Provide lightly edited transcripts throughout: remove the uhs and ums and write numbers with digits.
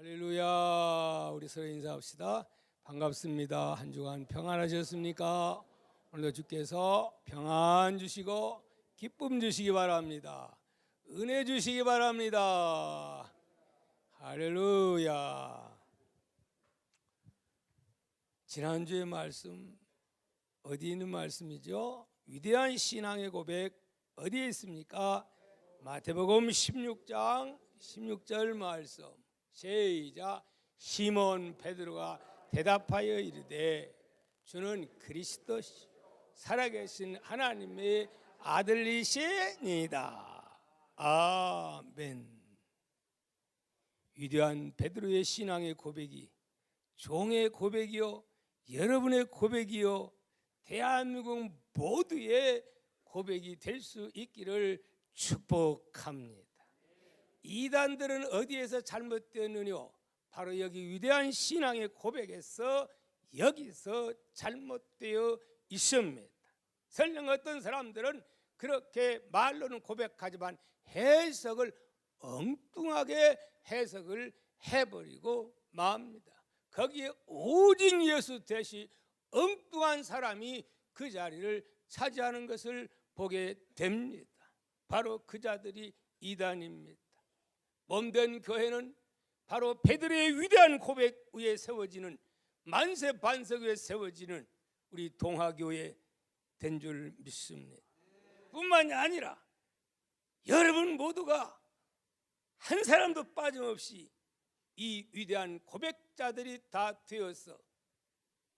할렐루야. 우리 서로 인사합시다. 반갑습니다. 한 주간 평안하셨습니까? 오늘도 주께서 평안 주시고 기쁨 주시기 바랍니다. 은혜 주시기 바랍니다. 할렐루야. 지난주의 말씀 어디 있는 말씀이죠? 위대한 신앙의 고백 어디에 있습니까? 마태복음 16장 16절 말씀. 시작. 시몬 베드로가 대답하여 이르되 주는 그리스도 살아계신 하나님의 아들이시니이다. 아멘. 위대한 베드로의 신앙의 고백이 종의 고백이요, 여러분의 고백이요, 대한민국 모두의 고백이 될 수 있기를 축복합니다. 이단들은 어디에서 잘못되느냐? 바로 여기 위대한 신앙의 고백에서 여기서 잘못되어 있습니다. 설령 어떤 사람들은 그렇게 말로는 고백하지만 해석을 엉뚱하게 해석을 해버리고 맙니다. 거기에 오직 예수 대신 엉뚱한 사람이 그 자리를 차지하는 것을 보게 됩니다. 바로 그 자들이 이단입니다. 몸된 교회는 바로 베드로의 위대한 고백 위에 세워지는, 만세 반석 위에 세워지는 우리 동화교회 된 줄 믿습니다. 뿐만이 아니라 여러분 모두가 한 사람도 빠짐없이 이 위대한 고백자들이 다 되어서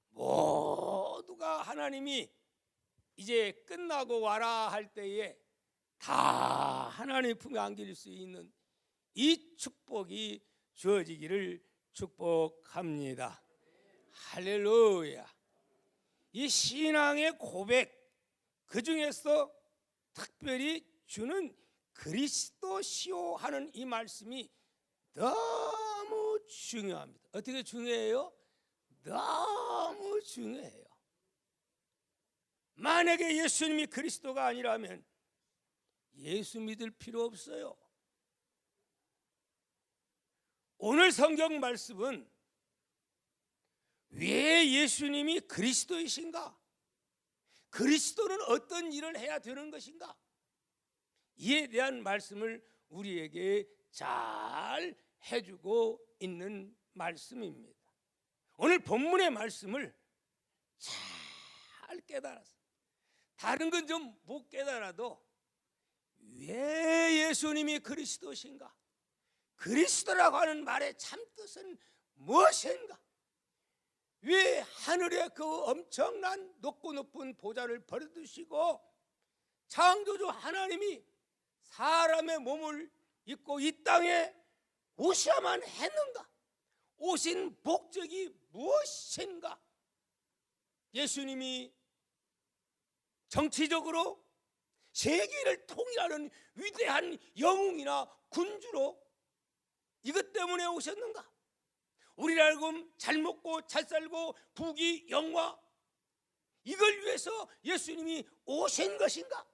모두가 하나님이 이제 끝나고 와라 할 때에 다 하나님의 품에 안길 수 있는 이 축복이 주어지기를 축복합니다. 할렐루야. 이 신앙의 고백, 그 중에서 특별히 주는 그리스도시요 하는 이 말씀이 너무 중요합니다. 어떻게 중요해요? 너무 중요해요. 만약에 예수님이 그리스도가 아니라면 예수 믿을 필요 없어요. 오늘 성경 말씀은 왜 예수님이 그리스도이신가? 그리스도는 어떤 일을 해야 되는 것인가? 이에 대한 말씀을 우리에게 잘 해주고 있는 말씀입니다. 오늘 본문의 말씀을 잘 깨달아서, 다른 건 좀 못 깨달아도 왜 예수님이 그리스도신가? 그리스도라고 하는 말의 참뜻은 무엇인가? 왜 하늘의 그 엄청난 높고 높은 보좌를 버려두시고 창조주 하나님이 사람의 몸을 입고 이 땅에 오셔야만 했는가? 오신 목적이 무엇인가? 예수님이 정치적으로 세계를 통일하는 위대한 영웅이나 군주로 이것 때문에 오셨는가? 우리를 알고 잘 먹고 잘 살고 부귀 영화, 이걸 위해서 예수님이 오신 것인가?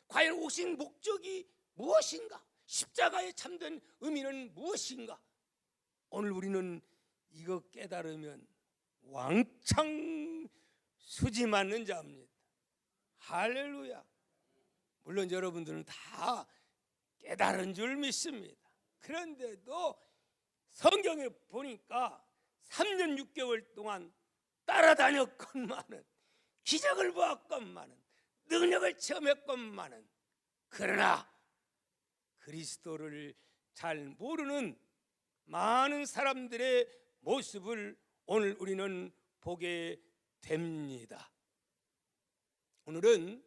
과연 오신 목적이 무엇인가? 십자가의 참된 의미는 무엇인가? 오늘 우리는 이거 깨달으면 왕창 수지 맞는 자입니다. 할렐루야. 물론 여러분들은 다 깨달은 줄 믿습니다. 그런데도 성경에 보니까 3년 6개월 동안 따라다녔건만은, 기적을 보았건만은, 능력을 체험했건만은, 그러나 그리스도를 잘 모르는 많은 사람들의 모습을 오늘 우리는 보게 됩니다. 오늘은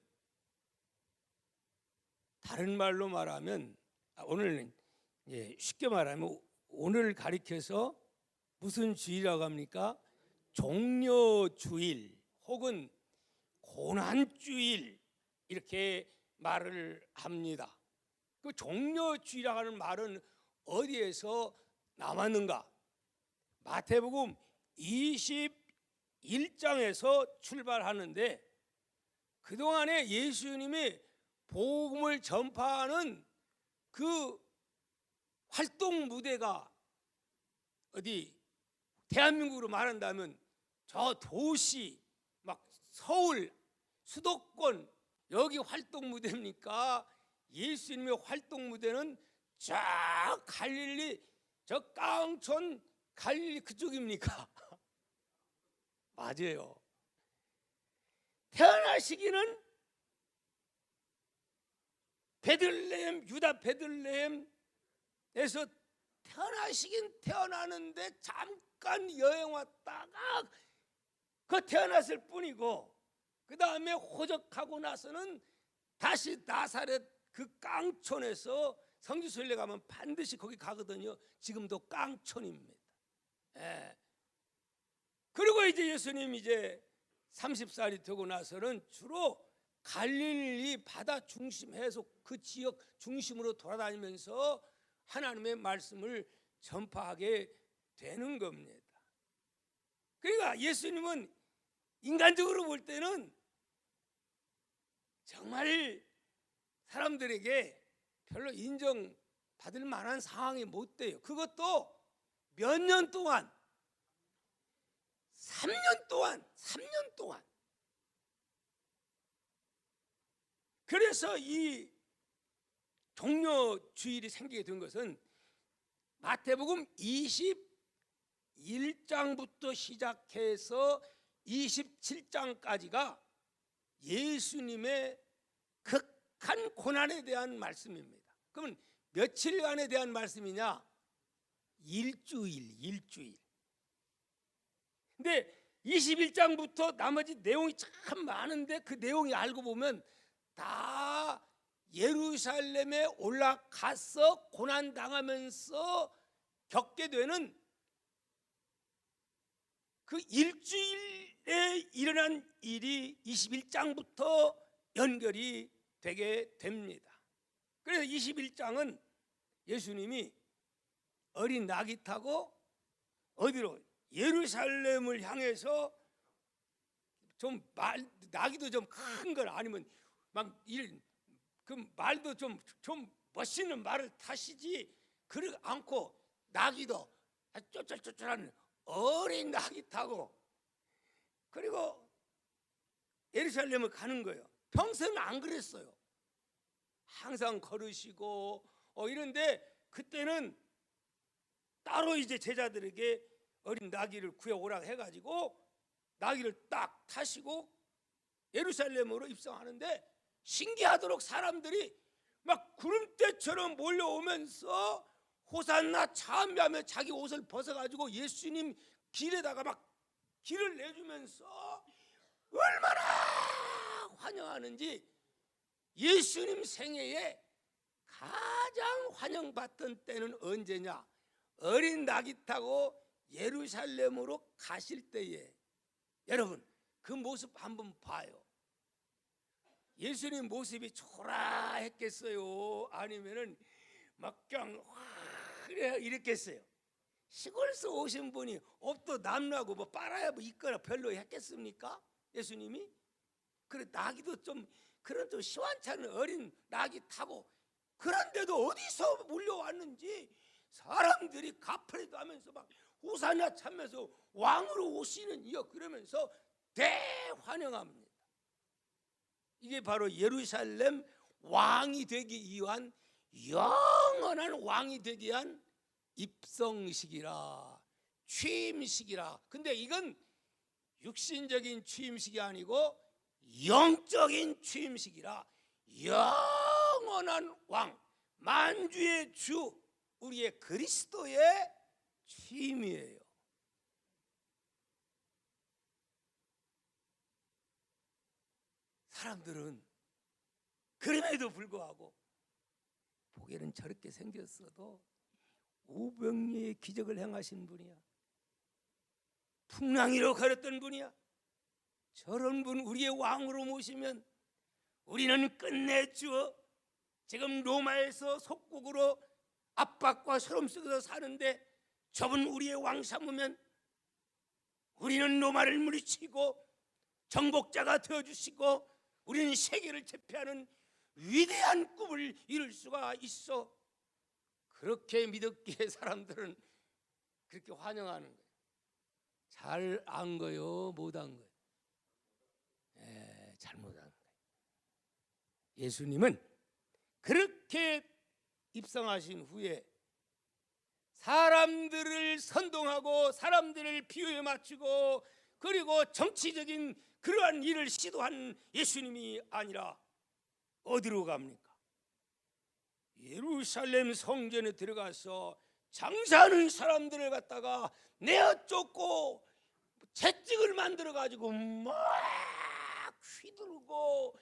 다른 말로 말하면, 오늘은 쉽게 말하면 오늘 가리켜서 무슨 주일이라고 합니까? 종려주일 혹은 고난주일 이렇게 말을 합니다. 그 종려주일이라고 하는 말은 어디에서 나왔는가? 마태복음 21장에서 출발하는데, 그동안에 예수님의 복음을 전파하는 그 활동 무대가 어디 대한민국으로 말한다면 저 도시 막 서울 수도권 여기 활동 무대입니까? 예수님의 활동 무대는 쫙 갈릴리 저 깡촌 갈릴리 그쪽입니까? 맞아요. 태어나시기는 베들레헴 유다 베들레헴에서 태어나시긴 태어나는데 잠깐 여행 왔다가 그 태어났을 뿐이고 그 다음에 호적하고 나서는 다시 나사렛 그 깡촌에서 성지순례 가면 반드시 거기 가거든요. 지금도 깡촌입니다. 예. 그리고 이제 예수님 이제 30살이 되고 나서는 주로 갈릴리 바다 중심해서 그 지역 중심으로 돌아다니면서 하나님의 말씀을 전파하게 되는 겁니다. 그러니까 예수님은 인간적으로 볼 때는 정말 사람들에게 별로 인정받을 만한 상황이 못 돼요. 그것도 몇 년 동안 3년 동안 그래서 이 종려 주일이 생기게 된 것은 마태복음 21장부터 시작해서 27장까지가 예수님의 극한 고난에 대한 말씀입니다. 그러면 며칠간에 대한 말씀이냐? 일주일. 근데 21장부터 나머지 내용이 참 많은데 그 내용이 알고 보면 다 예루살렘에 올라가서 고난당하면서 겪게 되는 그 일주일에 일어난 일이 21장부터 연결이 되게 됩니다. 그래서 21장은 예수님이 어린 나귀 타고 어디로? 예루살렘을 향해서 나귀도 좀 큰 걸 아니면 그 말도 좀 멋있는 말을 타시지 그러지 않고 나귀도 쫄쫄쫄쫄한 어린 나귀 타고 그리고 예루살렘을 가는 거예요. 평소에는 안 그랬어요. 항상 걸으시고 이런데 그때는 따로 이제 제자들에게 어린 나귀를 구해오라고 해가지고 나귀를 딱 타시고 예루살렘으로 입성하는데 신기하도록 사람들이 막 구름대처럼 몰려오면서 호산나 참배하며 자기 옷을 벗어가지고 예수님 길에다가 막 길을 내주면서 얼마나 환영하는지. 예수님 생애에 가장 환영받던 때는 언제냐? 어린 나귀 타고 예루살렘으로 가실 때에. 여러분 그 모습 한번 봐요. 예수님 모습이 초라했겠어요? 아니면은 막 그냥 화려 이랬겠어요? 시골에서 오신 분이 옷도 남루하고 뭐 빨아야 뭐 있거나 별로 했겠습니까? 예수님이? 그래 나귀도 좀 그런 좀 시원찮은 어린 나귀 타고 그런데도 어디서 몰려왔는지 사람들이 가프레도 하면서 막 호산나 차면서 왕으로 오시는 이여 그러면서 대환영합니다. 이게 바로 예루살렘 왕이 되기 위한 영원한 왕이 되기 위한 입성식이라 취임식이라. 근데 이건 육신적인 취임식이 아니고 영적인 취임식이라 영원한 왕 만주의 주 우리의 그리스도의 취임이에요. 사람들은 그럼에도 불구하고 보기에는 저렇게 생겼어도 오병이의 기적을 행하신 분이야. 풍랑이로 걸었던 분이야. 저런 분 우리의 왕으로 모시면 우리는 끝내주어 지금 로마에서 속국으로 압박과 소름 속에서 사는데 저분 우리의 왕 삼으면 우리는 로마를 물리치고 정복자가 되어주시고 우리는 세계를 제패하는 위대한 꿈을 이룰 수가 있어. 그렇게 믿었기에 사람들은 그렇게 환영하는 거예요. 잘 안 거요, 못 안 거요? 잘못한 거예요. 예수님은 그렇게 입성하신 후에 사람들을 선동하고 사람들을 비유에 맞추고 그리고 정치적인 그러한 일을 시도한 예수님이 아니라 어디로 갑니까? 예루살렘 성전에 들어가서 장사하는 사람들을 갖다가 내어 쫓고 채찍을 만들어 가지고 막 휘두르고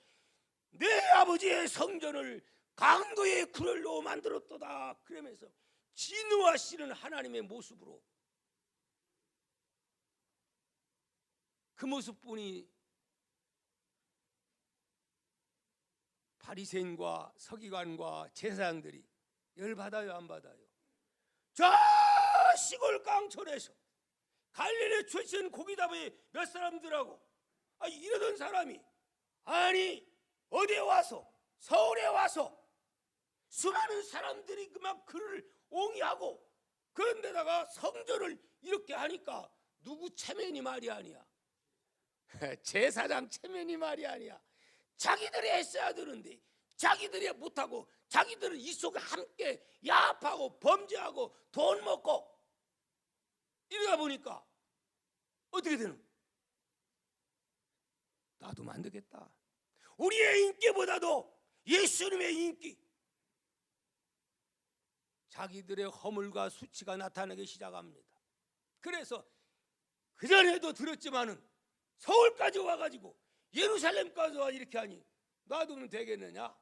내 아버지의 성전을 강도의 굴로 만들었도다 그러면서 진노하시는 하나님의 모습으로 그 모습뿐이 바리새인과 서기관과 제사장들이 열받아요, 안 받아요? 저 시골 깡촌에서 갈릴리 출신 고기잡이 몇 사람들하고 이러던 사람이 아니 어디에 와서 서울에 와서 수많은 사람들이 그만 그를 옹이하고 그런데다가 성전을 이렇게 하니까 누구 체면이 말이 아니야. 제사장 체면이 말이 아니야. 자기들이 했어야 되는데 자기들이 못하고 자기들은 이 속에 함께 야합하고 범죄하고 돈 먹고 이러다 보니까 어떻게 되는 거야? 놔두면 안 되겠다. 우리의 인기보다도 예수님의 인기, 자기들의 허물과 수치가 나타나기 시작합니다. 그래서 그전에도 들었지만은 서울까지 와가지고 예루살렘까지 와 이렇게 하니 놔두면 되겠느냐?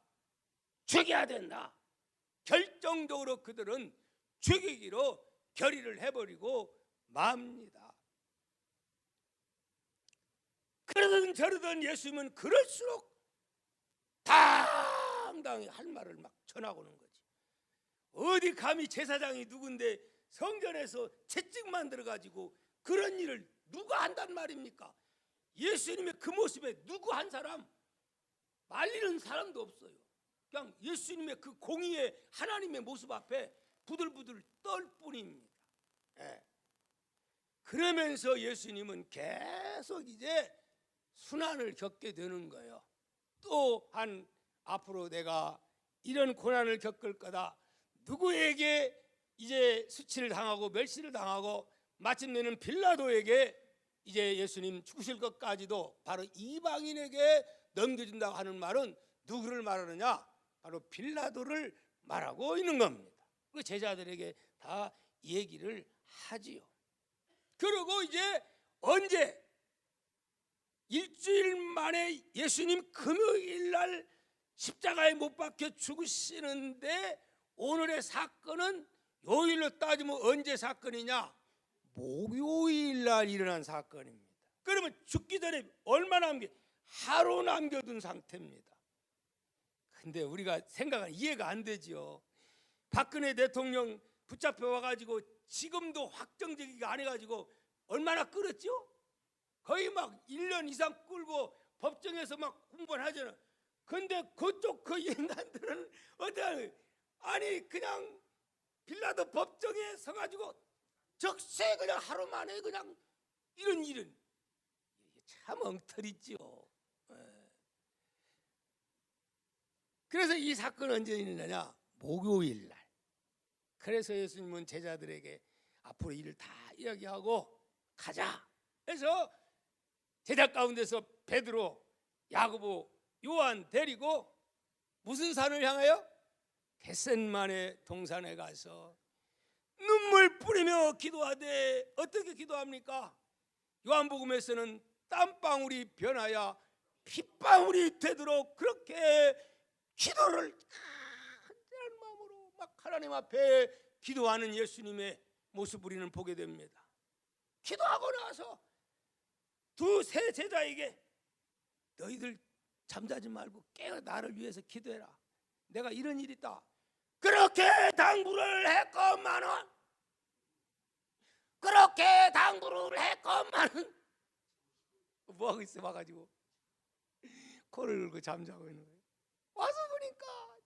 죽여야 된다. 결정적으로 그들은 죽이기로 결의를 해버리고 맙니다. 그러던 저러던 예수님은 그럴수록 당당히 할 말을 막 전하고는 거지. 어디 감히 제사장이 누군데 성전에서 채찍 만들어가지고 그런 일을 누가 한단 말입니까? 예수님의 그 모습에 누구 한 사람 말리는 사람도 없어요. 그냥 예수님의 그 공의의 하나님의 모습 앞에 부들부들 떨 뿐입니다. 그러면서 예수님은 계속 이제 순환을 겪게 되는 거예요. 또한 앞으로 내가 이런 고난을 겪을 거다. 누구에게 이제 수치를 당하고 멸시를 당하고 마침내는 빌라도에게 이제 예수님 죽으실 것까지도 바로 이방인에게 넘겨준다고 하는 말은 누구를 말하느냐? 바로 빌라도를 말하고 있는 겁니다. 그 제자들에게 다 얘기를 하지요. 그리고 이제 언제 일주일 만에 예수님 금요일 날 십자가에 못 박혀 죽으시는데 오늘의 사건은 요일로 따지면 언제 사건이냐? 목요일 날 일어난 사건입니다. 그러면 죽기 전에 얼마 하루 남겨둔 상태입니다. 근데 우리가 생각은 이해가 안 되지요. 박근혜 대통령 붙잡혀 와가지고 지금도 확정적이가 안 해가지고 얼마나 끌었죠? 거의 막 1년 이상 끌고 법정에서 막 공부를 하잖아. 근데 그쪽 그 인간들은 어떤 아니 그냥 빌라도 법정에 서가지고 적세 그냥 하루 만에 그냥 이런 일은 참 엉터리지요. 그래서 이 사건은 언제 일어나냐? 목요일 날. 그래서 예수님은 제자들에게 앞으로 일을 다 이야기하고 가자. 그래서 제자 가운데서 베드로, 야고보, 요한 데리고 무슨 산을 향하여? 겟셋마네 동산에 가서 눈물 뿌리며 기도하되 어떻게 기도합니까? 요한복음에서는 땀방울이 변하여 핏방울이 되도록 그렇게 기도를 간절한 마음으로 막 하나님 앞에 기도하는 예수님의 모습 우리는 보게 됩니다. 기도하고 나서 두세 제자에게 너희들 잠자지 말고 깨어 나를 위해서 기도해라. 내가 이런 일이 있다. 그렇게 당부를 했건만은 뭐하고 있어 와가지고 코를 긁고 잠자고 있는 거예요. 와서 보니까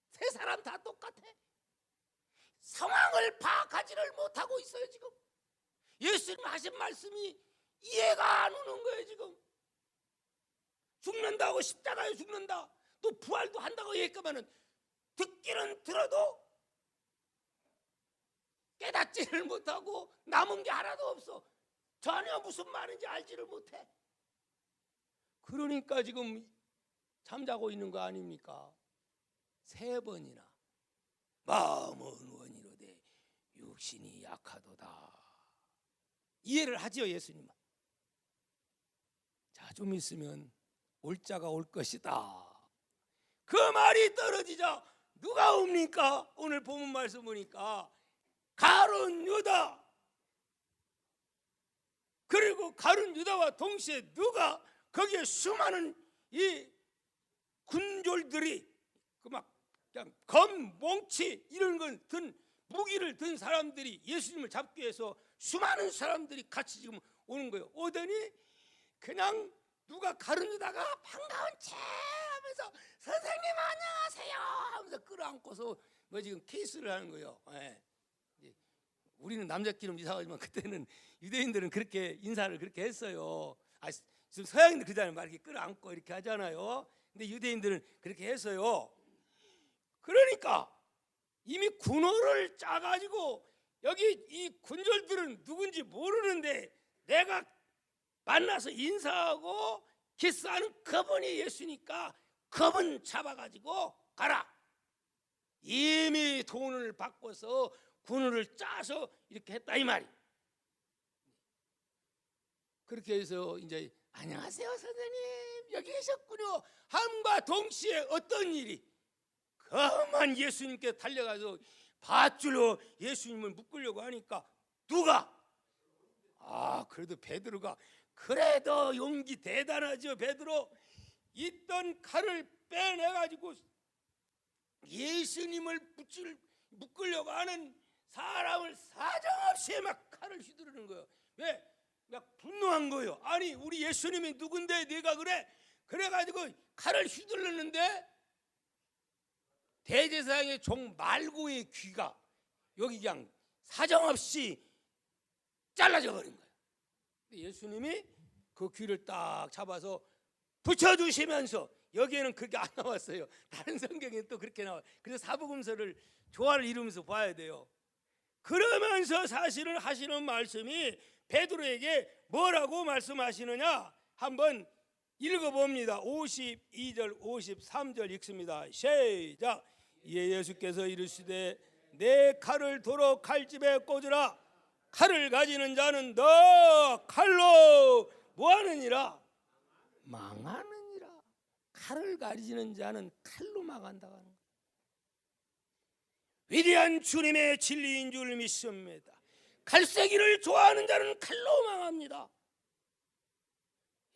세 사람 다 똑같아. 상황을 파악하지를 못하고 있어요. 지금 예수님 하신 말씀이 이해가 안 오는 거예요. 지금 죽는다고, 십자가에 죽는다, 또 부활도 한다고 얘기하면은 듣기는 들어도 깨닫지를 못하고 남은 게 하나도 없어. 전혀 무슨 말인지 알지를 못해. 그러니까 지금 잠자고 있는 거 아닙니까? 3번이나 마음은 원이로되 육신이 약하도다. 이해를 하지요, 예수님은. 자, 좀 있으면 올 자가 올 것이다. 그 말이 떨어지자 누가 옵니까? 오늘 본문 말씀 보니까 가룟 유다, 그리고 가룟 유다와 동시에 누가, 거기에 수많은 이 군졸들이 그 막 그냥 검, 몽치 이런 걸 든 무기를 든 사람들이 예수님을 잡기 위해서 수많은 사람들이 같이 지금 오는 거예요. 오더니 그냥 누가 가룟 유다가 반가운 체 하면서 선생님 안녕하세요 하면서 끌어안고서 뭐 지금 키스를 하는 거예요. 예. 우리는 남자끼리 이상하지만 그때는 유대인들은 그렇게 인사를 그렇게 했어요. 지금 서양인들 그잖아요. 막 이렇게 끌어안고 이렇게 하잖아요. 근데 유대인들은 그렇게 했어요. 그러니까 이미 군호를 짜가지고 여기 이 군졸들은 누군지 모르는데 내가 만나서 인사하고 키스하는 그분이 예수니까 그분 잡아가지고 가라. 이미 돈을 받고서 군호를 짜서 이렇게 했다 이 말이. 그렇게 해서 이제 안녕하세요 선생님 여기 계셨군요 함과 동시에 어떤 일이, 그만 예수님께 달려가서 밧줄로 예수님을 묶으려고 하니까 누가, 그래도 베드로가, 그래도 용기 대단하죠. 베드로 있던 칼을 빼내가지고 예수님을 묶으려고 하는 사람을 사정없이 막 칼을 휘두르는 거예요. 왜? 막 분노한 거예요. 아니 우리 예수님이 누군데 네가 그래? 그래가지고 칼을 휘둘렀는데 대제사장의 종 말고의 귀가 여기 그냥 사정없이 잘라져 버린 거예요. 예수님이 그 귀를 딱 잡아서 붙여주시면서, 여기에는 그게 안 나왔어요. 다른 성경에는 또 그렇게 나와요. 그래서 사복음서를 조화를 이루면서 봐야 돼요. 그러면서 사실은 하시는 말씀이 베드로에게 뭐라고 말씀하시느냐 한번 읽어봅니다. 52절 53절 읽습니다. 시작. 이에 예수께서 이르시되 내 칼을 도로 칼집에 꽂으라. 칼을 가지는 자는 너 칼로 뭐하느니라? 망하느니라. 칼을 가지는 자는 칼로 망한다고 하는 거예요. 위대한 주님의 진리인 줄 믿습니다. 칼세기를 좋아하는 자는 칼로 망합니다.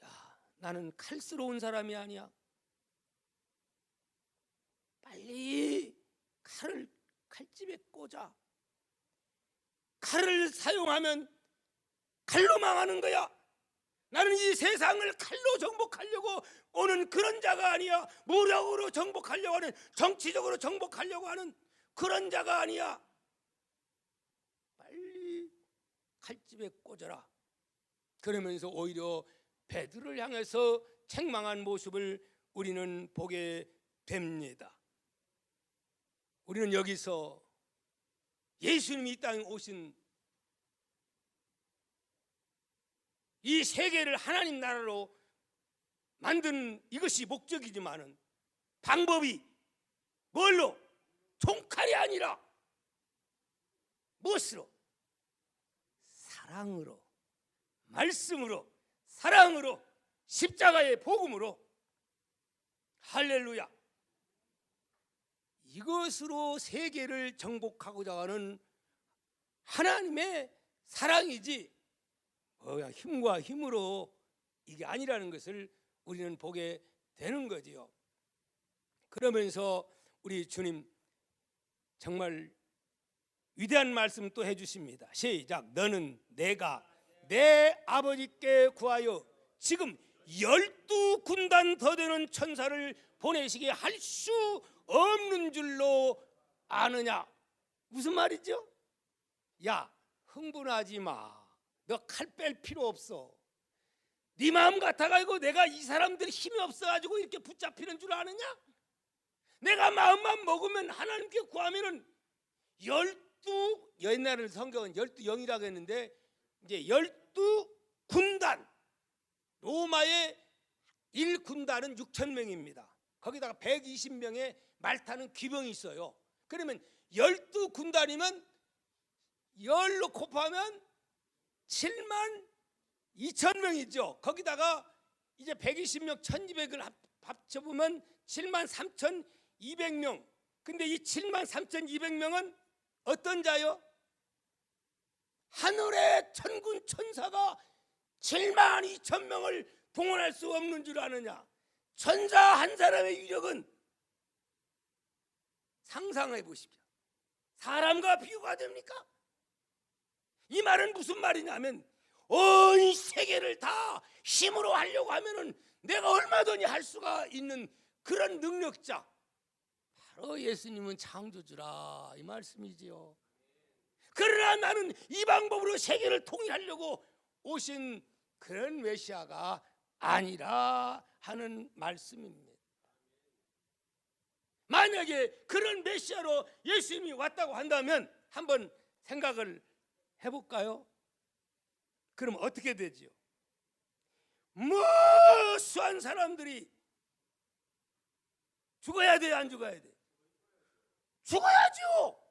야, 나는 칼스러운 사람이 아니야. 빨리 칼을 칼집에 꽂아. 칼을 사용하면 칼로 망하는 거야. 나는 이 세상을 칼로 정복하려고 오는 그런 자가 아니야. 무력으로 정복하려고 하는, 정치적으로 정복하려고 하는 그런 자가 아니야. 빨리 칼집에 꽂아라. 그러면서 오히려 베드로를 향해서 책망한 모습을 우리는 보게 됩니다. 우리는 여기서 예수님이 이 땅에 오신 이 세계를 하나님 나라로 만든 이것이 목적이지만은 방법이 뭘로? 총칼이 아니라 무엇으로? 사랑으로, 말씀으로, 사랑으로, 십자가의 복음으로. 할렐루야. 이것으로 세계를 정복하고자 하는 하나님의 사랑이지 그냥 힘과 힘으로 이게 아니라는 것을 우리는 보게 되는 거지요. 그러면서 우리 주님 정말 위대한 말씀 또 해주십니다. 시작. 너는 내가 내 아버지께 구하여 지금 12군단 더 되는 천사를 보내시게 할 수 없는 줄로 아느냐. 무슨 말이죠? 야, 흥분하지 마. 너 칼 뺄 필요 없어. 네 마음 같아가지고 내가 이 사람들이 힘이 없어가지고 이렇게 붙잡히는 줄 아느냐? 내가 마음만 먹으면 하나님께 구하면은 12, 옛날에는 성경은 12영이라고 했는데 이제 12군단, 로마의 1군단은 6,000명입니다. 거기다가 120명의 말 타는 기병이 있어요. 그러면 12군단이면 10로 곱하면 72,000명이죠. 거기다가 이제 120명 1,200을 합쳐보면 73,200명. 근데 이 73,200명은 어떤 자요? 하늘의 천군 천사가 72,000명을 동원할 수 없는 줄 아느냐? 천사 한 사람의 위력은 상상해 보십시오. 사람과 비교가 됩니까? 이 말은 무슨 말이냐면 온 세계를 다 힘으로 하려고 하면은 내가 얼마든지 할 수가 있는 그런 능력자, 바로 예수님은 창조주라 이 말씀이지요. 그러나 나는 이 방법으로 세계를 통일하려고 오신 그런 메시아가 아니라 하는 말씀입니다. 만약에 그런 메시아로 예수님이 왔다고 한다면 한번 생각을 해볼까요? 그럼 어떻게 되지요? 무수한 사람들이 죽어야 돼, 안 죽어야 돼? 죽어야죠.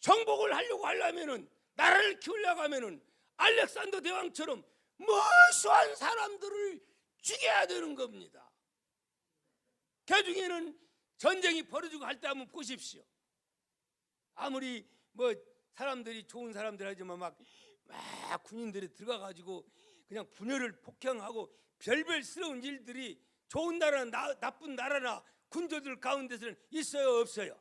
정복을 하려면은, 나라를 키우려고 하면은 알렉산더 대왕처럼 무수한 사람들을 죽여야 되는 겁니다. 그 중에는 전쟁이 벌어지고 할 때 한번 보십시오. 아무리 뭐 사람들이 좋은 사람들 하지만 막 군인들이 들어가가지고 그냥 분열을 폭행하고 별별스러운 일들이 좋은 나라나 나쁜 나라나 군조들 가운데서는 있어요, 없어요?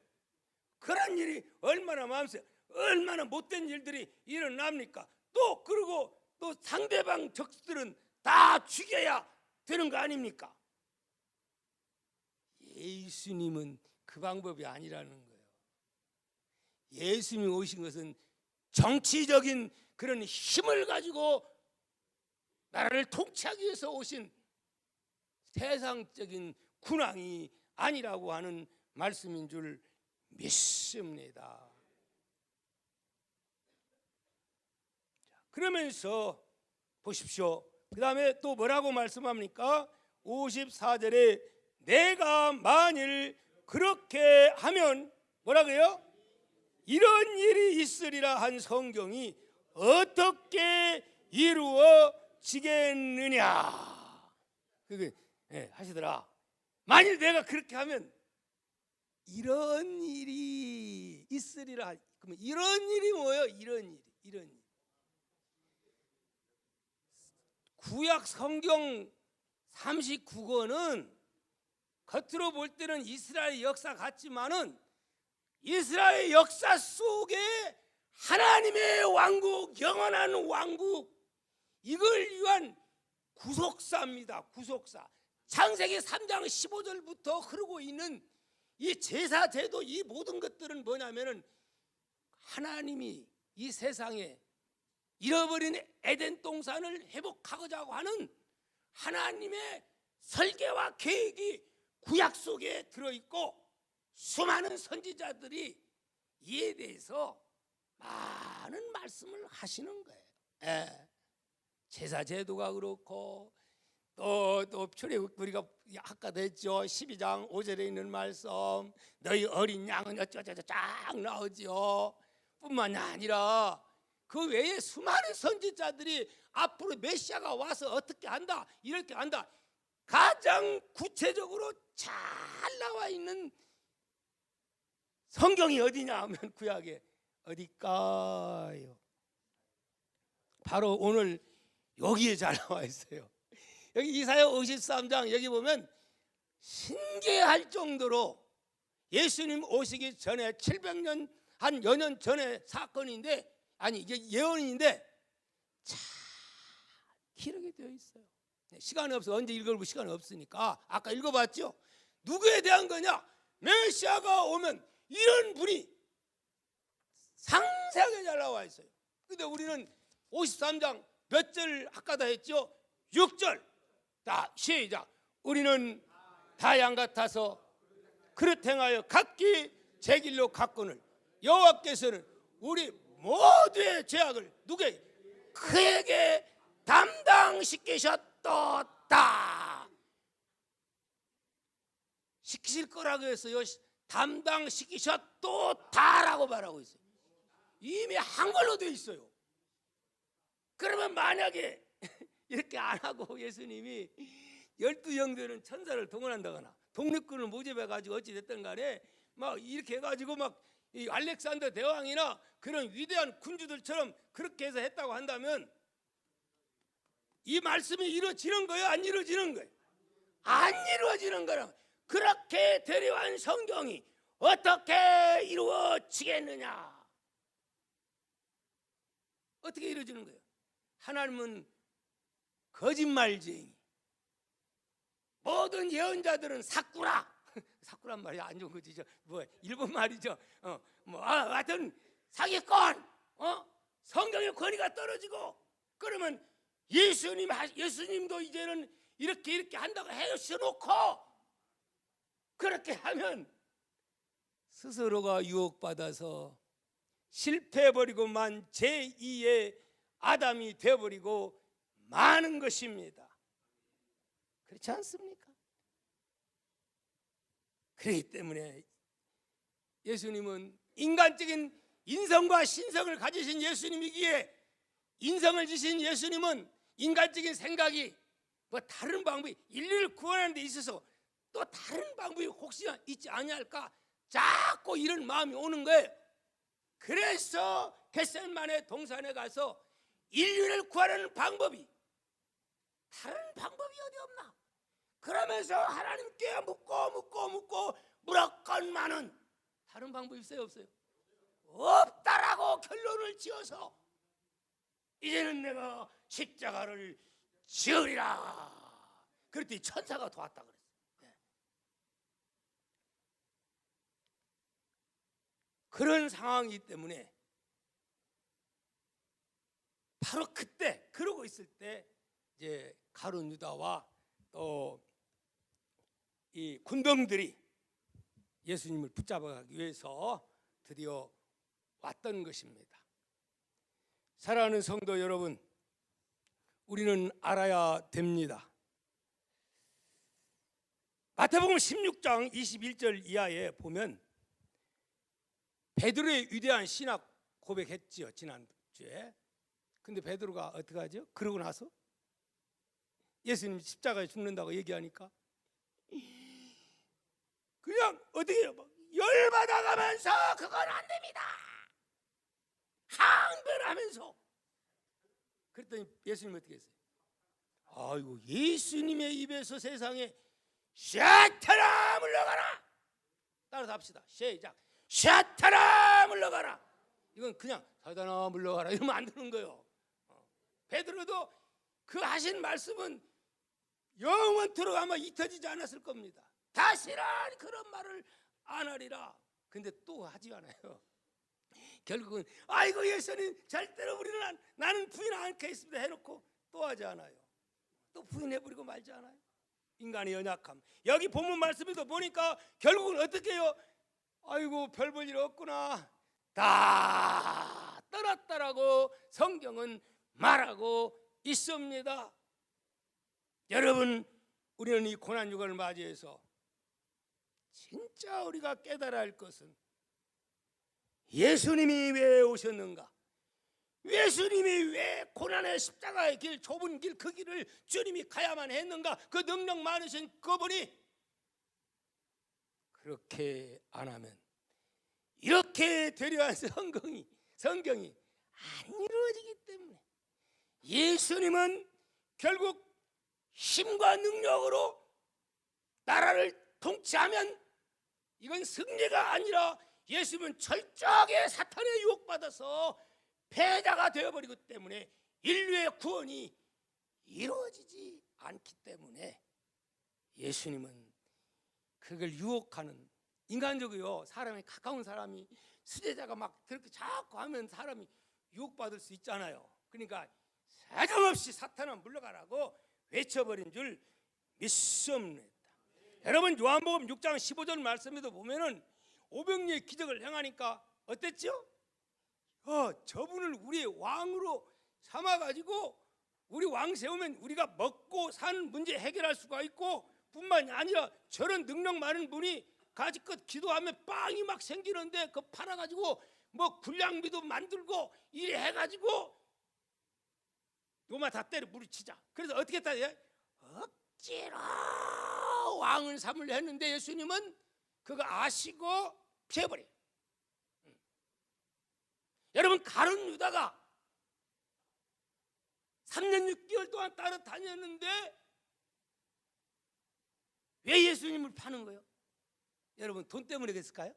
그런 일이 얼마나 많으세요? 얼마나 못된 일들이 일어납니까? 또 그리고 또 상대방 적들은 다 죽여야 되는 거 아닙니까? 예수님은 그 방법이 아니라는 거예요. 예수님이 오신 것은 정치적인 그런 힘을 가지고 나라를 통치하기 위해서 오신 세상적인 군왕이 아니라고 하는 말씀인 줄 믿습니다. 그러면서 보십시오. 그 다음에 또 뭐라고 말씀합니까? 54절에 내가 만일 그렇게 하면 뭐라고요? 이런 일이 있으리라 한 성경이 어떻게 이루어지겠느냐? 그게 하시더라. 만일 내가 그렇게 하면 이런 일이 있으리라. 그러면 이런 일이 뭐예요? 이런 일. 구약 성경 39권은 겉으로 볼 때는 이스라엘 역사 같지만은 이스라엘 역사 속에 하나님의 왕국, 영원한 왕국, 이걸 위한 구속사입니다. 구속사. 창세기 3장 15절부터 흐르고 있는 이 제사 제도, 이 모든 것들은 뭐냐면은 하나님이 이 세상에 잃어버린 에덴 동산을 회복하고자 하는 하나님의 설계와 계획이 구약 속에 들어있고 수많은 선지자들이 이에 대해서 많은 말씀을 하시는 거예요. 제사 제도가 그렇고 또 출애굽기가 아까도 했죠. 12장 5절에 있는 말씀, 너희 어린 양은 어쩌저쩌 쫙 나오지요. 뿐만이 아니라 그 외에 수많은 선지자들이 앞으로 메시아가 와서 어떻게 한다, 이렇게 한다, 가장 구체적으로 잘 나와 있는 성경이 어디냐 하면 구약에 어딜까요? 바로 오늘 여기에 잘 나와 있어요. 여기 이사야 53장 여기 보면 신기할 정도로 예수님 오시기 전에 700년 한 여년 전의 사건인데, 아니 이게 예언인데 잘 기록이 되어 있어요. 시간이 없어. 언제 읽어볼 시간이 없으니까 아까 읽어봤죠. 누구에 대한 거냐? 메시아가 오면 이런 분이 상세하게 잘 나와 있어요. 근데 우리는 53장 몇 절 아까다 했죠? 6절. 자, 시작. 우리는 다 양 같아서 그릇 행하여 각기 제 길로 갔거늘 여호와께서는 우리 모두의 죄악을 누구에게? 그에게 담당시키셨도다. 시키실 거라고 했어요. 담당시키셨도다라고 말하고 있어요. 이미 한글로 돼 있어요. 그러면 만약에 이렇게 안 하고 예수님이 12형제는 천사를 동원한다거나 독립군을 모집해가지고 어찌됐든 간에 막 이렇게 해가지고 막 이 알렉산더 대왕이나 그런 위대한 군주들처럼 그렇게 해서 했다고 한다면 이 말씀이 이루어지는 거예요? 안 이루어지는 거예요? 안 이루어지는 거라. 그렇게 데려온 성경이 어떻게 이루어지겠느냐? 어떻게 이루어지는 거예요? 하나님은 거짓말쟁이, 모든 예언자들은 사꾸라. 사꾸란 말이 안 좋은 거지. 뭐 일본 말이죠. 하여튼 사기꾼. 성경의 권위가 떨어지고 그러면 예수님도 이제는 이렇게 한다고 해놓고 그렇게 하면 스스로가 유혹받아서 실패해버리고만 제2의 아담이 되어버리고 마는 것입니다. 그렇지 않습니까? 그렇기 때문에 예수님은 인간적인 인성과 신성을 가지신 예수님이기에 인성을 지신 예수님은 인간적인 생각이 뭐 다른 방법이 인류를 구원하는 데 있어서 또 다른 방법이 혹시나 있지 아니할까 자꾸 이런 마음이 오는 거예요. 그래서 겟세마네 동산에 가서 인류를 구하는 방법이 다른 방법이 어디 없나? 그러면서 하나님께 묻고 물었건만은 다른 방법이 있어요? 없어요? 없다라고 결론을 지어서 이제는 내가 십자가를 지으리라. 그랬더니 천사가 도왔다 그랬어요. 그런 상황이기 때문에 바로 그때 그러고 있을 때 이제 가룟 유다와 또 이 군병들이 예수님을 붙잡아가기 위해서 드디어 왔던 것입니다. 사랑하는 성도 여러분, 우리는 알아야 됩니다. 마태복음 16장 21절 이하에 보면 베드로의 위대한 신학 고백했지요, 지난주에. 근데 베드로가 어떻게 하죠? 그러고 나서 예수님 십자가에 죽는다고 얘기하니까 그냥 어떻게 해요? 열받아가면서 그건 안 됩니다, 항변하면서. 그랬더니 예수님 어떻게 했어요? 아이고, 예수님의 입에서 세상에 샤타라 물러가라. 따라서 합시다. 시작. 샤타라 물러가라. 이건 그냥 사단아 물러가라 이러면 안 되는 거예요. 베드로도 그 하신 말씀은 영원토록 아마 잊혀지지 않았을 겁니다. 다시는 그런 말을 안 하리라. 근데 또 하지 않아요. 결국은 아이고 예수님 절대로 우리는 나는 부인 않겠습니다 해놓고 또 하지 않아요. 또 부인해버리고 말지 않아요. 인간의 연약함. 여기 본문 말씀에도 보니까 결국은 어떻게 해요? 아이고 별 볼 일 없구나, 다 떠났다라고 성경은 말하고 있습니다. 여러분, 우리는 이 고난주간을 맞이해서 진짜 우리가 깨달아야 할 것은 예수님이 왜 오셨는가? 예수님이 왜 고난의 십자가의 길, 좁은 길, 그 길을 주님이 가야만 했는가? 그 능력 많으신 그분이 그렇게 안 하면 이렇게 되려한 성경이 안 이루어지기 때문에 예수님은 결국 힘과 능력으로 나라를 통치하면 이건 승리가 아니라 예수님은 철저하게 사탄의 유혹받아서 패자가 되어버리기 때문에 인류의 구원이 이루어지지 않기 때문에 예수님은 그걸 유혹하는, 인간적이요, 사람에 가까운 사람이 수제자가 막 그렇게 자꾸 하면 사람이 유혹받을 수 있잖아요. 그러니까 사정없이 사탄아 물러가라고 외쳐버린 줄 믿습니다. 여러분 요한복음 6장 15절 말씀에도 보면은 오병이의 기적을 행하니까 어땠죠? 저분을 우리의 왕으로 삼아가지고 우리 왕 세우면 우리가 먹고 사는 문제 해결할 수가 있고, 뿐만이 아니라 저런 능력 많은 분이 가지껏 기도하면 빵이 막 생기는데 그거 팔아가지고 뭐 군량미도 만들고 이래 해가지고 요마 다 때려 무리치자. 그래서 어떻게 했다? 억지로 왕을 삼으려 했는데 예수님은 그거 아시고 피해버려. 여러분 가룟 유다가 3년 6개월 동안 따라다녔는데 왜 예수님을 파는 거예요? 여러분 돈 때문에 됐을까요?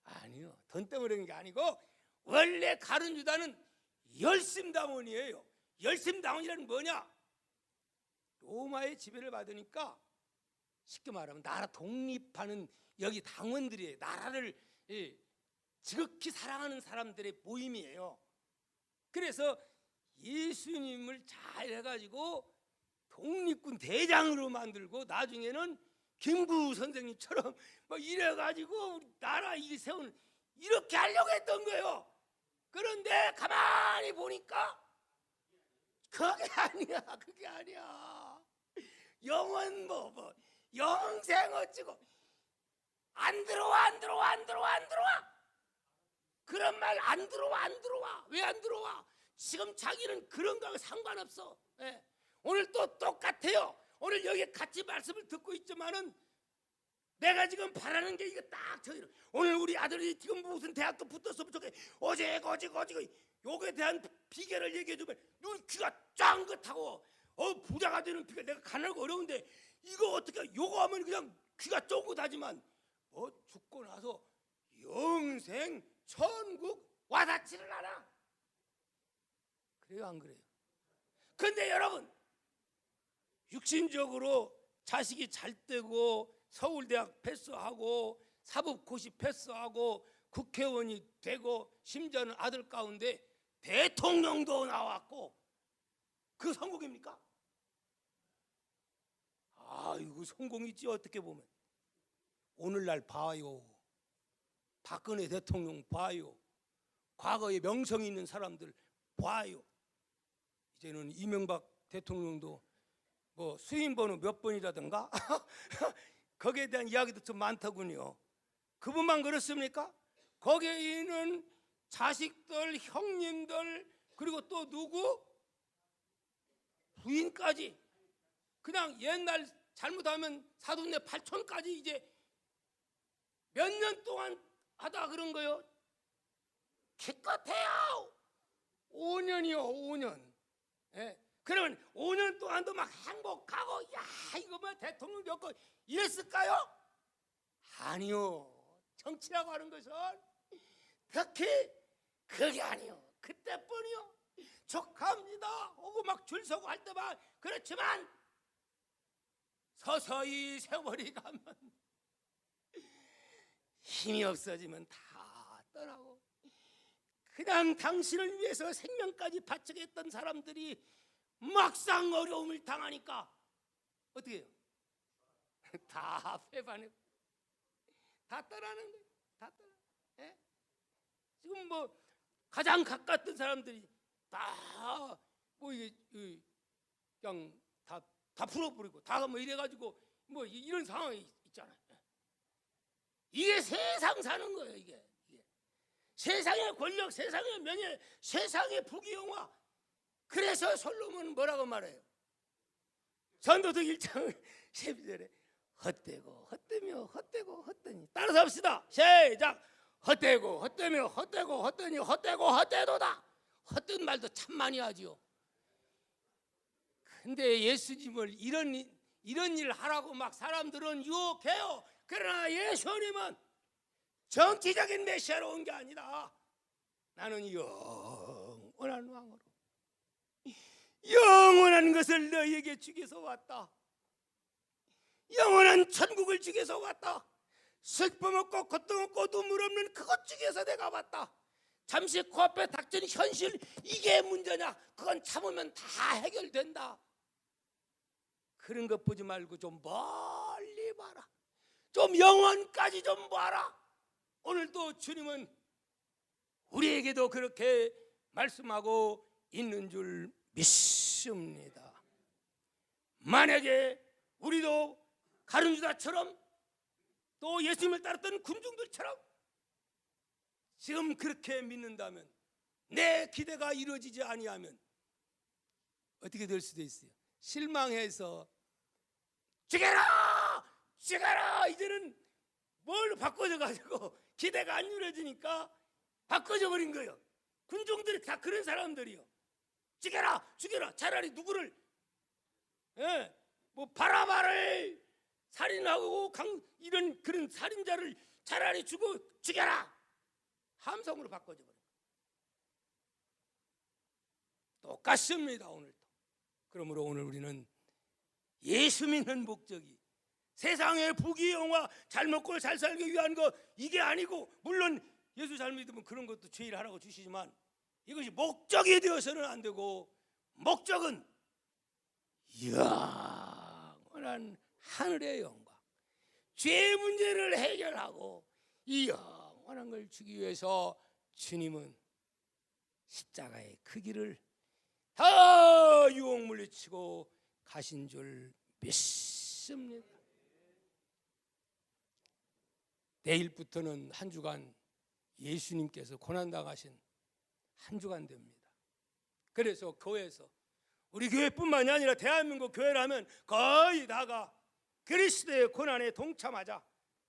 아니요, 돈 때문에 그런 게 아니고 원래 가룟 유다는 열심당원이에요. 열심당원이라는 뭐냐? 로마의 지배를 받으니까 쉽게 말하면 나라 독립하는 여기 당원들이에요. 나라를 지극히 사랑하는 사람들의 모임이에요. 그래서 예수님을 잘 해가지고 독립군 대장으로 만들고 나중에는 김구 선생님처럼 뭐 이래가지고 나라 이 세우는 이렇게 하려고 했던 거예요. 그런데 가만히 보니까 그게 아니야. 그게 아니야. 영원 뭐 영생 어찌고 안 들어와. 그런 말 안 들어와. 왜 안 들어와? 지금 자기는 그런 거하고 상관없어. 예. 오늘 또 똑같아요. 오늘 여기 같이 말씀을 듣고 있지만은 내가 지금 바라는 게 이거 딱 저기 오늘 우리 아들이 지금 무슨 대학도 붙었으면 좋겠 어제고 요거에 대한 비결을 얘기해 주면 눈 귀가 쫑긋하고 부자가 되는 비결 내가 가능하고 어려운데 이거 어떻게 요거 하면 그냥 귀가 쫑긋하지만 죽고 나서 영생 천국 와닿지를 않아. 그래요 안 그래요? 근데 여러분 육신적으로 자식이 잘 되고 서울대학 패스하고 사법고시 패스하고 국회의원이 되고 심지어는 아들 가운데 대통령도 나왔고 그 성공입니까? 이거 성공이지. 어떻게 보면 오늘날 봐요. 박근혜 대통령 봐요. 과거에 명성 있는 사람들 봐요. 이제는 이명박 대통령도 뭐 수임번호 몇 번이라든가 거기에 대한 이야기도 좀 많더군요. 그분만 그렇습니까? 거기에 있는 자식들, 형님들, 그리고 또 누구? 부인까지 그냥 옛날 잘못하면 사돈네 팔촌까지 이제 몇 년 동안 하다 그런 거요. 기껏해요 5년이요 5년. 예. 그러면 5년 동안도 막 행복하고 이거 뭐 대통령 겪고 이랬을까요? 아니요. 정치라고 하는 것은 특히 그게 아니요. 그때뿐이요. 족합니다 오고 막 줄 서고 할 때만 그렇지만 서서히 세월이 가면 힘이 없어지면 다 떠나고 그냥 당신을 위해서 생명까지 바치겠던 사람들이 막상 어려움을 당하니까 어떻게 해요? 다 배반해. 다 떠나는 거예요. 다 떠나. 예? 지금 뭐 가장 가까웠던 사람들이 다 뭐 이게 그냥 다 풀어버리고 다 뭐 이래가지고 뭐 이런 상황이 있잖아요. 이게 세상 사는 거예요. 이게 세상의 권력, 세상의 명예, 세상의 부귀영화. 그래서 솔로몬은 뭐라고 말해요? 전도서 1장 12절에 헛되고 헛되며 헛되고 헛되니. 따라서 합시다. 시작. 헛되고 헛되며 헛되고 헛되니 헛되고 헛되도다. 헛된 말도 참 많이 하지요. 근데 예수님을 이런 일 하라고 막 사람들은 유혹해요. 그러나 예수님은 정치적인 메시아로 온 게 아니라 나는 영원한 왕으로 영원한 것을 너희에게 주기 위해서 왔다. 영원한 천국을 주기 위해서 왔다. 슬픔 없고 고통 없고 눈물 없는 그것 중에서 내가 봤다. 잠시 코앞에 닥친 현실, 이게 문제냐? 그건 참으면 다 해결된다. 그런 것 보지 말고 좀 멀리 봐라. 좀 영원까지 좀 봐라. 오늘도 주님은 우리에게도 그렇게 말씀하고 있는 줄 믿습니다. 만약에 우리도 가룟유다처럼 또 예수님을 따랐던 군중들처럼 지금 그렇게 믿는다면, 내 기대가 이루어지지 아니하면 어떻게 될 수도 있어요. 실망해서 죽여라! 죽여라! 이제는 뭘 바꿔져 가지고 기대가 안 이루어지니까 바꿔져 버린 거예요. 군중들이 다 그런 사람들이요. 죽여라! 죽여라! 차라리 누구를 뭐 바라바를 살인하고 이런 그런 살인자를 차라리 죽여라! 함성으로 바꿔져 버린 거예요. 똑같습니다. 오늘도. 그러므로 오늘 우리는 예수 믿는 목적이 세상의 부귀영화 잘 먹고 잘 살기 위한 거 이게 아니고, 물론 예수 잘 믿으면 그런 것도 제일 하라고 주시지만 이것이 목적이 되어서는 안 되고, 목적은 영원한 하늘의 영광, 죄 문제를 해결하고 이 영원한 걸 주기 위해서 주님은 십자가의 그 길을 다 유혹 물리치고 가신 줄 믿습니다. 내일부터는 한 주간 예수님께서 고난당하신 한 주간 됩니다. 그래서 교회에서, 우리 교회뿐만이 아니라 대한민국 교회라면 거의 다가 그리스도의 고난에 동참하자.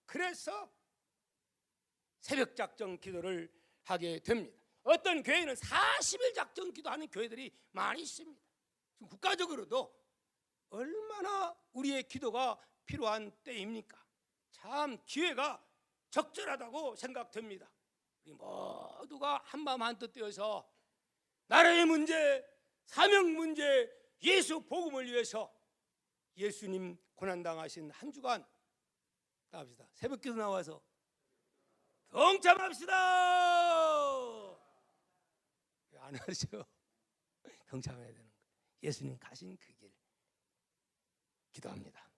그래서 새벽 작정 기도를 하게 됩니다. 어떤 교회는 40일 작정 기도하는 교회들이 많이 있습니다. 지금 국가적으로도 얼마나 우리의 기도가 필요한 때입니까? 참 기회가 적절하다고 생각됩니다. 우리 모두가 한마음 한뜻 되어서 나라의 문제, 사명 문제, 예수 복음을 위해서 예수님 고난당하신 한 주간 나갑시다. 새벽기도 나와서 동참합시다. 안 하죠? 동참해야 되는 거예요. 예수님 가신 그 길 기도합니다.